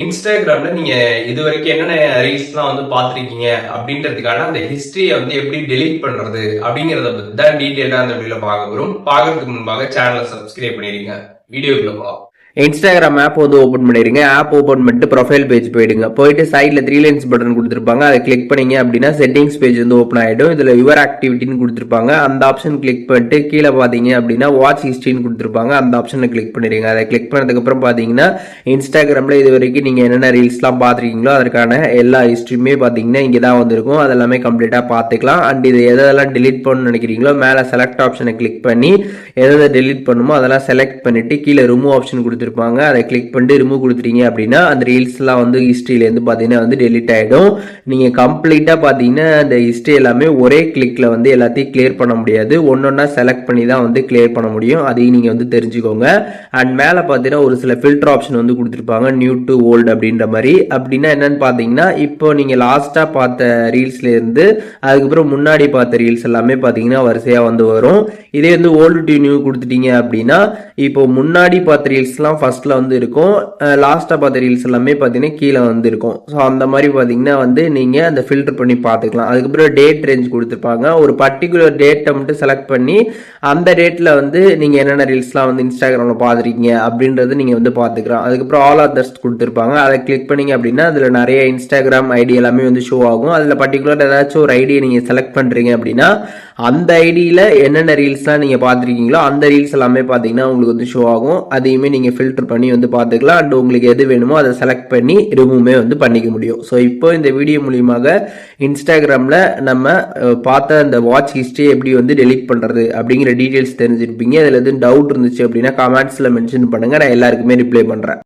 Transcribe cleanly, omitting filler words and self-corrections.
இன்ஸ்டாகிராம்ல நீங்க இது வரைக்கும் என்னென்ன ரீல்ஸ்லாம் வந்து பார்த்துருக்கீங்க அப்படின்றதுக்கான அந்த ஹிஸ்டரியை வந்து எப்படி டெலீட் பண்றது அப்படிங்கிறத பத்தி தான் டீட்டெயிலாக அந்த வீடியோல பார்க்க போறோம். பார்க்கறதுக்கு முன்பாக சேனலை சப்ஸ்கிரைப் பண்ணிருங்க. வீடியோக்குள்ள போகலாம். இன்ஸ்டாகிராம் ஆப் வந்து ஓப்பன் பண்ணிடுங்க. ஆப் ஓப்பன் பண்ணிட்டு ப்ரொஃபைல் பேஜ் போயிடுங்க. போயிட்டு சைடில் 3 லைன்ஸ் பட்டன் கொடுத்துருப்பாங்க. அதை கிளிக் பண்ணீங்க அப்படின்னா செட்டிங்ஸ் பேஜ் வந்து ஓப்பன் ஆகிடும். இதில் யுவர் ஆக்டிவிட்டின்னு கொடுத்துருப்பாங்க. அந்த ஆப்ஷன் கிளிக் பண்ணிட்டு கீழே பார்த்தீங்க அப்படின்னா வாட்ச் ஹிஸ்ட்ரின்னு கொடுத்துருப்பாங்க. அந்த ஆப்ஷனை கிளிக் பண்ணிடுங்க. அதை கிளிக் பண்ணதுக்கப்புறம் பார்த்தீங்கன்னா இன்ஸ்டாகிராமில் இது வரைக்கும் நீங்கள் என்னென்ன ரீல்ஸ்லாம் பார்த்துருக்கீங்களோ அதற்கான எல்லா ஹிஸ்ட்ரியுமே பார்த்தீங்கன்னா இங்கே தான் வந்திருக்கும். அதெல்லாமே கம்ப்ளீட்டாக பார்த்துக்கலாம். அண்ட் இது எதெல்லாம் டெலிட் பண்ணணும்னு நினைக்கிறீங்களோ மேலே செலக்ட் ஆப்ஷனை கிளிக் பண்ணி எதை டெலிட் பண்ணுமோ அதெல்லாம் செலக்ட் பண்ணிட்டு கீழே ரிமூவ் ஆப்ஷன் கொடுத்துருப்பாங்க. அதை கிளிக் பண்ணிட்டு ரிமூவ் கொடுத்துட்டீங்க அப்படின்னா அந்த ரீல்ஸ்லாம் வந்து ஹிஸ்ட்ரியிலேருந்து பார்த்தீங்கன்னா வந்து டெலிட் ஆகிடும். நீங்கள் கம்ப்ளீட்டாக பார்த்தீங்கன்னா அந்த ஹிஸ்ட்ரி எல்லாமே ஒரே கிளிக்கில் வந்து எல்லாத்தையும் கிளியர் பண்ண முடியாது. ஒன்றொன்னா செலக்ட் பண்ணி தான் வந்து கிளியர் பண்ண முடியும். அதையும் நீங்கள் வந்து தெரிஞ்சுக்கோங்க. அண்ட் மேலே பார்த்தீங்கன்னா ஒரு சில ஃபில்டர் ஆப்ஷன் வந்து கொடுத்துருப்பாங்க. நியூ டு ஓல்டு அப்படின்ற மாதிரி. அப்படின்னா என்னன்னு பார்த்தீங்கன்னா இப்போ நீங்கள் லாஸ்ட்டாக பார்த்த ரீல்ஸ்லேருந்து அதுக்கப்புறம் முன்னாடி பார்த்த ரீல்ஸ் எல்லாமே பார்த்தீங்கன்னா வரிசையாக வந்து வரும். இதே வந்து ஓல்டு டு நியூ கொடுத்துட்டீங்க அப்படின்னா இப்போ முன்னாடி பார்த்த ரீல்ஸ்லாம் ஃபர்ஸ்ட்ல வந்து இருக்கும். லாஸ்ட்டாக பார்த்த ரீல்ஸ் எல்லாமே பார்த்தீங்கன்னா கீழே வந்து இருக்கும். ஸோ அந்த மாதிரி பார்த்தீங்கன்னா வந்து நீங்கள் அந்த ஃபில்டர் பண்ணி பார்த்துக்கலாம். அதுக்கப்புறம் டேட் ரேஞ்ச் கொடுத்துருப்பாங்க. ஒரு பர்டிகுலர் டேட்டை மட்டும் செலக்ட் பண்ணி அந்த டேட்டில் வந்து நீங்கள் என்னென்ன ரீல்ஸ்லாம் வந்து இன்ஸ்டாகிராமில் பார்த்துருக்கீங்க அப்படின்றது நீங்கள் வந்து பார்த்துக்கலாம். அதுக்கப்புறம் ஆல் அதர்ஸ் கொடுத்துருப்பாங்க. அதை கிளிக் பண்ணிங்க அப்படின்னா அதில் நிறைய இன்ஸ்டாகிராம் ஐடி எல்லாமே வந்து ஷோ ஆகும். அதில் பர்டிகுலர் ஏதாச்சும் ஒரு ஐடியை நீங்கள் செலக்ட் பண்ணுறீங்க அப்படின்னா அந்த ஐடியில் என்னென்ன ரீல்ஸ்லாம் நீங்கள் பார்த்துருக்கீங்களோ அந்த ரீல்ஸ் எல்லாமே பார்த்தீங்கன்னா உங்களுக்கு வந்து ஷோ ஆகும். அதையுமே நீங்கள் ஃபில்டர் பண்ணி வந்து பார்த்துக்கலாம். அண்ட் உங்களுக்கு எது வேணுமோ அதை செலக்ட் பண்ணி ரிமூவ்மே வந்து பண்ணிக்க முடியும். ஸோ இப்போ இந்த வீடியோ மூலியமாக இன்ஸ்டாகிராமில் நம்ம பார்த்த அந்த வாட்ச் ஹிஸ்ட்ரி எப்படி வந்து டெலிட் பண்ணுறது அப்படிங்கிற டீட்டெயில்ஸ் தெரிஞ்சிருப்பீங்க. அதில் எதுவும் டவுட் இருந்துச்சு அப்படின்னா கமெண்ட்ஸில் மென்ஷன் பண்ணுங்கள். நான் எல்லாருக்குமே ரிப்ளை பண்ணுறேன்.